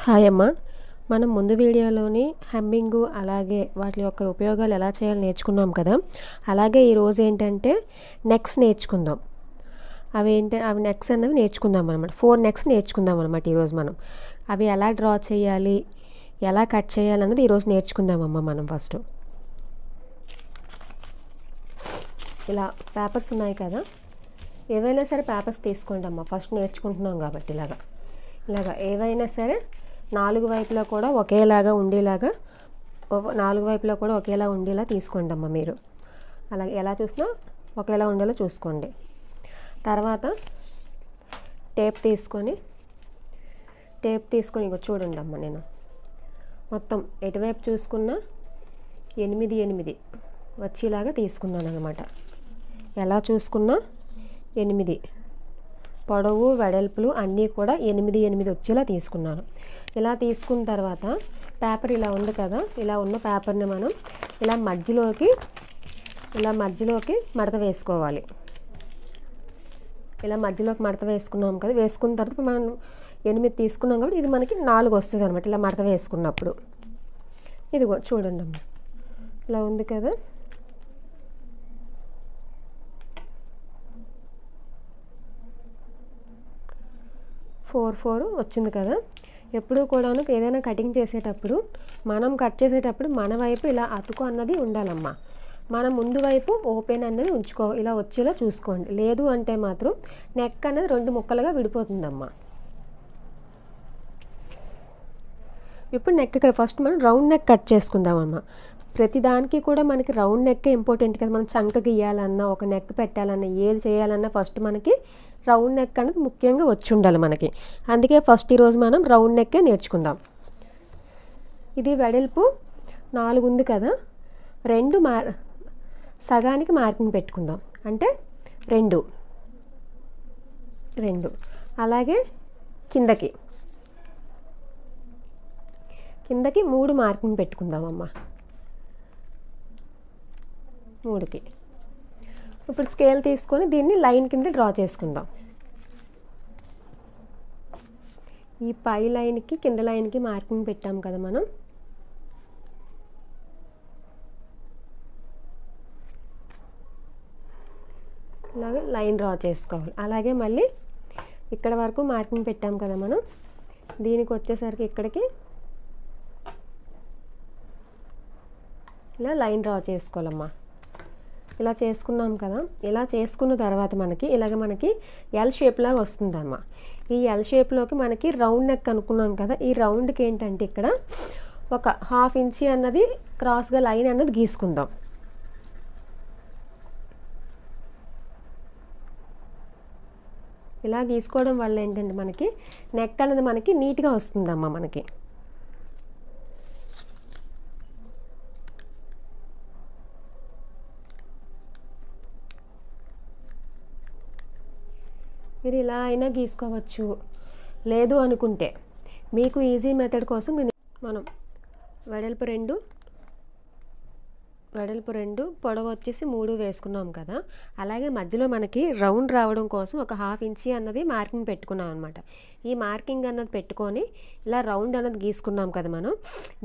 Hi అమ్మ. మనం ముందు వీడియోలోని హెమ్మింగు అలాగే వాటి యొక్క ఉపయోగాలు ఎలా చేయాలో నేర్చుకున్నాం కదా. అలాగే ఈరోజు ఏంటంటే నెక్స్ నేర్చుకుందాం. అవి నెక్స్ అనేవి నేర్చుకుందాం అనమాట. 4 నెక్స్ నేర్చుకుందాం అనమాట ఈరోజు మనం. అవి ఎలా డ్రా చేయాలి, ఎలా కట్ చేయాలి అన్నది ఈరోజు నేర్చుకుందామమ్మ. మనం ఫస్ట్ ఇలా పేపర్స్ ఉన్నాయి కదా, ఏవైనా సరే పేపర్స్ తీసుకోండి అమ్మ. ఫస్ట్ నేర్చుకుంటున్నాం కాబట్టి ఇలాగా ఏవైనా సరే 4 వైపులా కూడా ఒకేలాగా ఉండేలాగా 4 వైపులా కూడా ఒకేలా ఉండేలా తీసుకోండి అమ్మ. మీరు అలాగే ఎలా చూసినా ఒకేలా ఉండేలా చూసుకోండి. తర్వాత టేప్ తీసుకొని ఇగో చూడండి అమ్మ, నేను మొత్తం ఎటువైపు చూసుకున్నా 8 వచ్చేలాగా తీసుకున్నాను అనమాట. ఎలా చూసుకున్నా 8 పొడవు వెడల్పులు అన్నీ కూడా 8 వచ్చేలా తీసుకున్నాను. ఇలా తీసుకున్న తర్వాత పేపర్ ఇలా ఉంది కదా, ఇలా ఉన్న పేపర్ని మనం ఇలా మధ్యలోకి మడత వేసుకోవాలి. ఇలా మధ్యలోకి మడత వేసుకున్నాం కదా, వేసుకున్న తర్వాత మనం 8 తీసుకున్నాం కాబట్టి ఇది మనకి 4 వస్తుంది అనమాట. ఇలా మడత వేసుకున్నప్పుడు ఇదిగో చూడండి అమ్మ, ఇలా ఉంది కదా. ఫోర్ వచ్చింది కదా. ఎప్పుడూ కూడాను ఏదైనా కటింగ్ చేసేటప్పుడు మన వైపు ఇలా అతుకు అన్నది ఉండాలమ్మా. మన ముందు వైపు ఓపెన్ అన్నది ఇలా వచ్చేలా చూసుకోండి. లేదు అంటే మాత్రం నెక్ అనేది 2 ముక్కలుగా విడిపోతుందమ్మా. ఇప్పుడు నెక్ ఇక్కడ ఫస్ట్ మనం రౌండ్ నెక్ కట్ చేసుకుందామమ్మా. ప్రతిదానికి కూడా మనకి రౌండ్ నెక్ ఇంపార్టెంట్ కదా. మనం చంక గీయాలన్నా, ఒక నెక్ పెట్టాలన్నా, ఏది చేయాలన్నా ఫస్ట్ మనకి రౌండ్ నెక్ అనేది ముఖ్యంగా వచ్చి ఉండాలి మనకి. అందుకే ఫస్ట్ ఈరోజు మనం రౌండ్ నెక్కే నేర్చుకుందాం. ఇది వెడల్పు 4 ఉంది కదా, 2 సగానికి మార్కింగ్ పెట్టుకుందాం. అంటే 2 అలాగే కిందకి 3 మార్కింగ్ పెట్టుకుందామమ్మా. 3కి ఇప్పుడు స్కేల్ తీసుకొని దీన్ని లైన్ కింద డ్రా చేసుకుందాం. ఈ పై లైన్కి కింద లైన్కి మార్కింగ్ పెట్టాం కదా మనం. అలాగే లైన్ డ్రా చేసుకోవాలి. అలాగే మళ్ళీ ఇక్కడ వరకు మార్కింగ్ పెట్టాం కదా మనం, దీనికి వచ్చేసరికి ఇక్కడికి ఇలా లైన్ డ్రా చేసుకోవాలమ్మా. ఇలా చేసుకున్నాం కదా. ఇలా చేసుకున్న తర్వాత మనకి ఎల్ షేప్ లాగా వస్తుందమ్మా. ఈ ఎల్ షేప్లోకి మనకి రౌండ్ నెక్ అనుకున్నాం కదా, ఈ రౌండ్కి ఏంటంటే ఇక్కడ ఒక 1/2 ఇంచ్ అన్నది క్రాస్గా లైన్ అన్నది గీసుకుందాం. ఇలా గీసుకోవడం వల్ల ఏంటంటే మనకి నెక్ అనేది మనకి నీట్గా వస్తుందమ్మా. మనకి మీరు ఇలా అయినా గీసుకోవచ్చు. లేదు అనుకుంటే మీకు ఈజీ మెథడ్ కోసం మనం వెడల్పు 2 పొడవు వచ్చేసి 3 వేసుకున్నాం కదా. అలాగే మధ్యలో మనకి రౌండ్ రావడం కోసం ఒక 1/2 ఇంచ్ అన్నది మార్కింగ్ పెట్టుకున్నాం అనమాట. ఈ మార్కింగ్ అన్నది పెట్టుకొని ఇలా రౌండ్ అన్నది గీసుకున్నాం కదా మనం.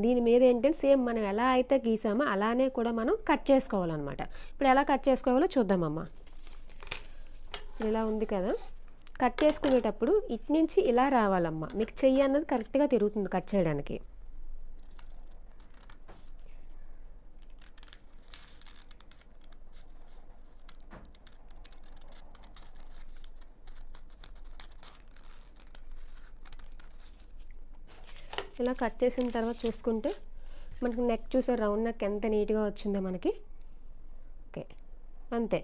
దీని మీద ఏంటంటే సేమ్ మనం ఎలా అయితే గీసామో అలానే కూడా మనం కట్ చేసుకోవాలన్నమాట. ఇప్పుడు ఎలా కట్ చేసుకోవాలో చూద్దామమ్మా. ఇలా ఉంది కదా, కట్ చేసుకునేటప్పుడు ఇటు నుంచి ఇలా రావాలమ్మా. మీకు చెయ్యి అన్నది కరెక్ట్గా తిరుగుతుంది కట్ చేయడానికి. ఇలా కట్ చేసిన తర్వాత చూసుకుంటే మనకి నెక్ చూసే రౌండ్ నెక్ ఎంత నీట్గా వచ్చిందో మనకి. ఓకే, అంతే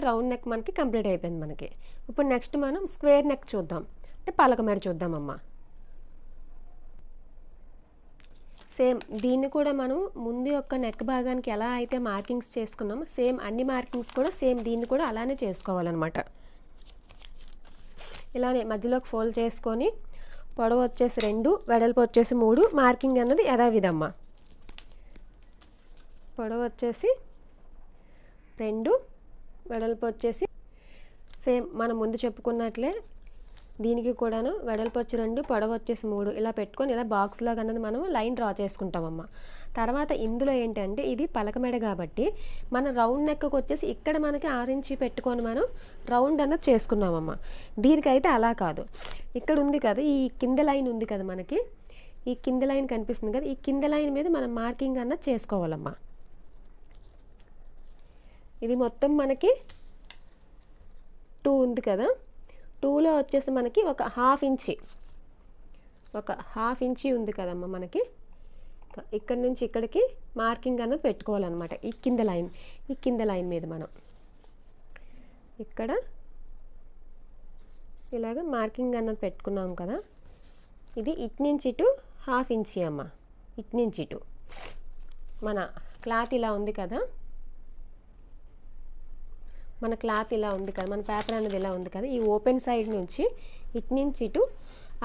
రౌండ్ నెక్ మనకి కంప్లీట్ అయిపోయింది మనకి. ఇప్పుడు నెక్స్ట్ మనం స్క్వేర్ నెక్ చూద్దాం, అంటే పలక మేర చూద్దామమ్మా. సేమ్ దీన్ని కూడా మనం ముందు యొక్క నెక్ భాగానికి ఎలా అయితే మార్కింగ్స్ చేసుకున్నామో సేమ్ అన్ని మార్కింగ్స్ కూడా సేమ్ దీన్ని కూడా అలానే చేసుకోవాలన్నమాట. ఇలానే మధ్యలోకి ఫోల్డ్ చేసుకొని పొడవు వచ్చేసి 2, వెడల్పు వచ్చేసి 3, మార్కింగ్ అన్నది యథావిధమ్మా. పొడవు వచ్చేసి 2, వెడల్పు వచ్చేసి సేమ్ మనం ముందు చెప్పుకున్నట్లే దీనికి కూడాను వెడల్పు వచ్చి 2 పొడవు వచ్చేసి 3 ఇలా పెట్టుకొని ఇలా బాక్స్లాగా అన్నది మనం లైన్ డ్రా చేసుకుంటామమ్మ. తర్వాత ఇందులో ఏంటంటే ఇది పలకమెడ కాబట్టి మన రౌండ్ నెక్కి వచ్చేసి ఇక్కడ మనకి 6 ఇంచి పెట్టుకొని మనం రౌండ్ అన్నది చేసుకున్నామమ్మ. దీనికైతే అలా కాదు. ఇక్కడ ఉంది కదా ఈ కింద లైన్ ఉంది కదా మనకి, ఈ కింద లైన్ కనిపిస్తుంది కదా, ఈ కింద లైన్ మీద మనం మార్కింగ్ అన్నది చేసుకోవాలమ్మా. ఇది మొత్తం మనకి 2 ఉంది కదా, 2లో వచ్చేసి మనకి ఒక హాఫ్ ఇంచి ఉంది కదమ్మా మనకి. ఇక్కడ నుంచి ఇక్కడికి మార్కింగ్ అన్నది పెట్టుకోవాలన్నమాట. ఈ కింద లైన్ మీద మనం ఇక్కడ ఇలాగ మార్కింగ్ అన్నది పెట్టుకున్నాం కదా. ఇది ఇటు నుంచి ఇటు హాఫ్ ఇంచి అమ్మ. ఇటు నుంచి ఇటు మన క్లాత్ ఇలా ఉంది కదా, మన పేపర్ అనేది ఇలా ఉంది కదా, ఈ ఓపెన్ సైడ్ నుంచి ఇటు నుంచి ఇటు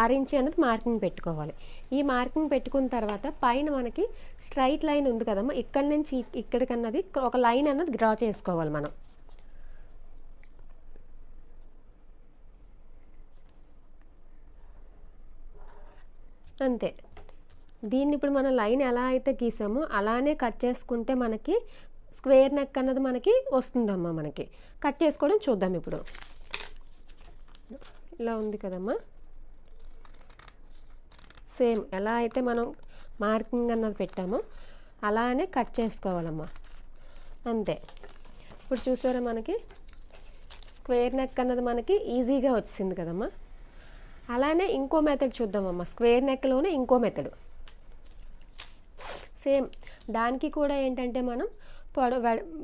6 ఇంచి అనేది మార్కింగ్ పెట్టుకోవాలి. ఈ మార్కింగ్ పెట్టుకున్న తర్వాత పైన మనకి స్ట్రైట్ లైన్ ఉంది కదమ్మా, ఇక్కడి నుంచి ఇక్కడికన్నది ఒక లైన్ అన్నది డ్రా చేసుకోవాలి మనం. అంతే. దీన్ని ఇప్పుడు మనం లైన్ ఎలా అయితే గీసామో అలానే కట్ చేసుకుంటే మనకి స్క్వేర్ నెక్ అన్నది మనకి వస్తుందమ్మా. మనకి కట్ చేసుకోవడం చూద్దాం ఇప్పుడు. ఇలా ఉంది కదమ్మా, సేమ్ ఎలా అయితే మనం మార్కింగ్ అన్నది పెట్టామో అలానే కట్ చేసుకోవాలమ్మా. అంతే. ఇప్పుడు చూసారా మనకి స్క్వేర్ నెక్ అన్నది మనకి ఈజీగా వచ్చింది కదమ్మా. అలానే ఇంకో మెథడ్ చూద్దామమ్మా. స్క్వేర్ నెక్లోనే ఇంకో మెథడ్ సేమ్. దానికి కూడా ఏంటంటే మనం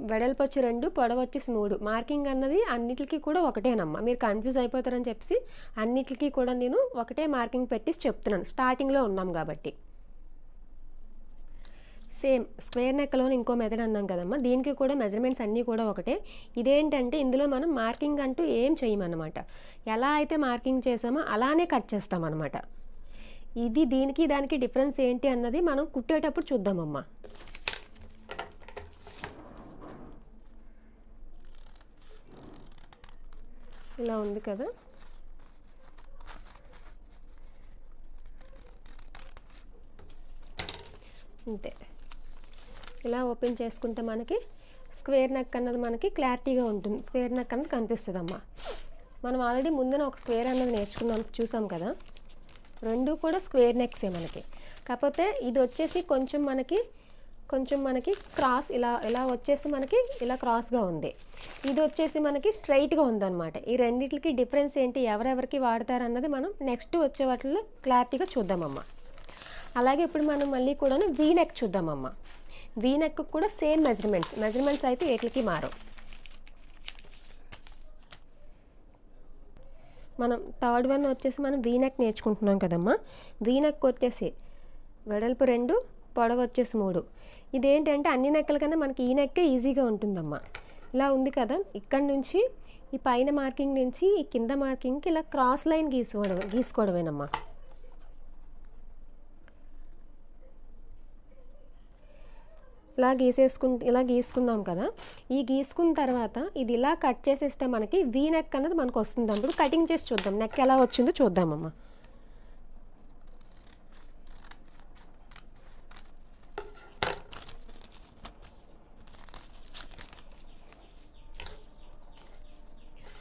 వెడల్పు వచ్చి 2 పొడవు వచ్చేసి 3 మార్కింగ్ అన్నది అన్నిటికీ కూడా ఒకటేనమ్మా. మీరు కన్ఫ్యూజ్ అయిపోతారని చెప్పి అన్నిటికీ కూడా నేను ఒకటే మార్కింగ్ పెట్టి చెప్తున్నాను, స్టార్టింగ్లో ఉన్నాం కాబట్టి. సేమ్ స్క్వేర్ నెక్లోనే ఇంకో మెథడ్ అన్నాం కదమ్మా, దీనికి కూడా మెజర్మెంట్స్ అన్నీ కూడా ఒకటే. ఇదేంటంటే ఇందులో మనం మార్కింగ్ అంటూ ఏం చేయమన్నమాట. ఎలా అయితే మార్కింగ్ చేసామో అలానే కట్ చేస్తామన్నమాట. ఇది దీనికి దానికి డిఫరెన్స్ ఏంటి అన్నది మనం కుట్టేటప్పుడు చూద్దామమ్మా. ఇలా ఉంది కదా, అంతే. ఇలా ఓపెన్ చేసుకుంటే మనకి స్క్వేర్ నెక్ అన్నది మనకి క్లారిటీగా ఉంటుంది. స్క్వేర్ నెక్ అన్నది కనిపిస్తుంది అమ్మా. మనం ఆల్రెడీ ముందున ఒక స్క్వేర్ అన్నది చూసాం కదా, 2 కూడా స్క్వేర్ నెక్సే మనకి. కాకపోతే ఇది వచ్చేసి కొంచెం మనకి క్రాస్ ఇలా వచ్చేసి మనకి ఇలా క్రాస్గా ఉంది. ఇది వచ్చేసి మనకి స్ట్రైట్గా ఉందన్నమాట. ఈ రెండింటికి డిఫరెన్స్ ఏంటి, ఎవరెవరికి వాడతారన్నది మనం నెక్స్ట్ వచ్చే వాటిల్లో క్లారిటీగా చూద్దామమ్మా. అలాగే ఇప్పుడు మనం మళ్ళీ కూడా వీ నెక్ చూద్దామమ్మా. వీ నెక్ కూడా సేమ్ మెజర్మెంట్స్ అయితే వీటికి మారవు. మనం థర్డ్ వన్ వచ్చేసి మనం వీ నెక్ నేర్చుకుంటున్నాం కదమ్మా. వీ నెక్ వచ్చేసి వెడల్పు 2 పొడవు వచ్చేసి 3. ఇదేంటంటే అన్ని నెక్కల కన్నా మనకి ఈ నెక్కే ఈజీగా ఉంటుందమ్మా. ఇలా ఉంది కదా, ఇక్కడ నుంచి ఈ పైన మార్కింగ్ నుంచి ఈ కింద మార్కింగ్కి ఇలా క్రాస్ లైన్ గీసుకోవడమేనమ్మా. ఇలా గీసుకున్నాం కదా. ఈ గీసుకున్న తర్వాత ఇది ఇలా కట్ చేసేస్తే మనకి వీ నెక్ అన్నది మనకు వస్తుంది. అప్పుడు కటింగ్ చేసి చూద్దాం, నెక్ ఎలా వచ్చిందో చూద్దామమ్మా.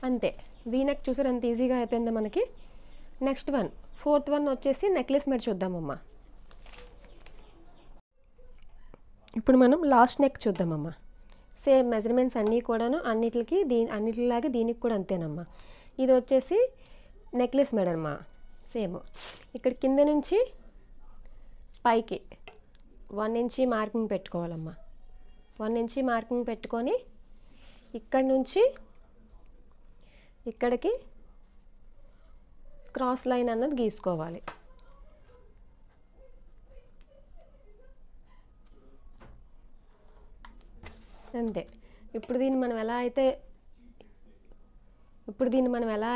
అంతే. వీ నెక్ చూసారు ఎంత ఈజీగా అయిపోయిందో మనకి. నెక్స్ట్ వన్, ఫోర్త్ వన్ వచ్చేసి నెక్లెస్ మెడ చూద్దామమ్మా. ఇప్పుడు మనం లాస్ట్ నెక్ చూద్దామమ్మా. సేమ్ మెజర్మెంట్స్ అన్నీ కూడాను అన్నిటిలాగే దీనికి కూడా అంతేనమ్మా. ఇది వచ్చేసి నెక్లెస్ మెడ అమ్మా. సేమ్ ఇక్కడ కింద నుంచి పైకి 1 ఇంచి మార్కింగ్ పెట్టుకోవాలమ్మా. 1 ఇంచి మార్కింగ్ పెట్టుకొని ఇక్కడ నుంచి ఇక్కడికి క్రాస్ లైన్ అన్నది గీసుకోవాలి. అంతే. ఇప్పుడు దీన్ని మనం ఎలా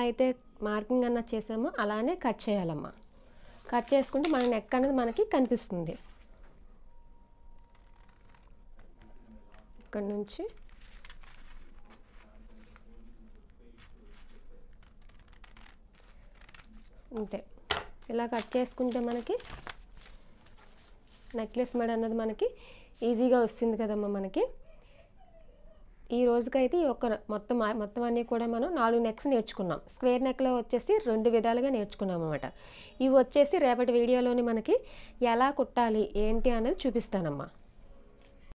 అయితే మార్కింగ్ అన్నది చేసామో అలానే కట్ చేయాలమ్మా. కట్ చేసుకుంటే మన నెక్ అనేది మనకి కనిపిస్తుంది. ఇక్కడ నుంచి అంతే. ఇలా కట్ చేసుకుంటే మనకి నెక్లెస్ మెడ అన్నది మనకి ఈజీగా వస్తుంది కదమ్మా మనకి. ఈ రోజుకైతే ఈ ఒక్క మొత్తం అన్నీ కూడా మనం 4 నెక్స్ నేర్చుకున్నాం. స్క్వేర్ నెక్లో వచ్చేసి 2 విధాలుగా నేర్చుకున్నాం అన్నమాట. ఇవి వచ్చేసి రేపటి వీడియోలోని మనకి ఎలా కుట్టాలి ఏంటి అనేది చూపిస్తానమ్మా.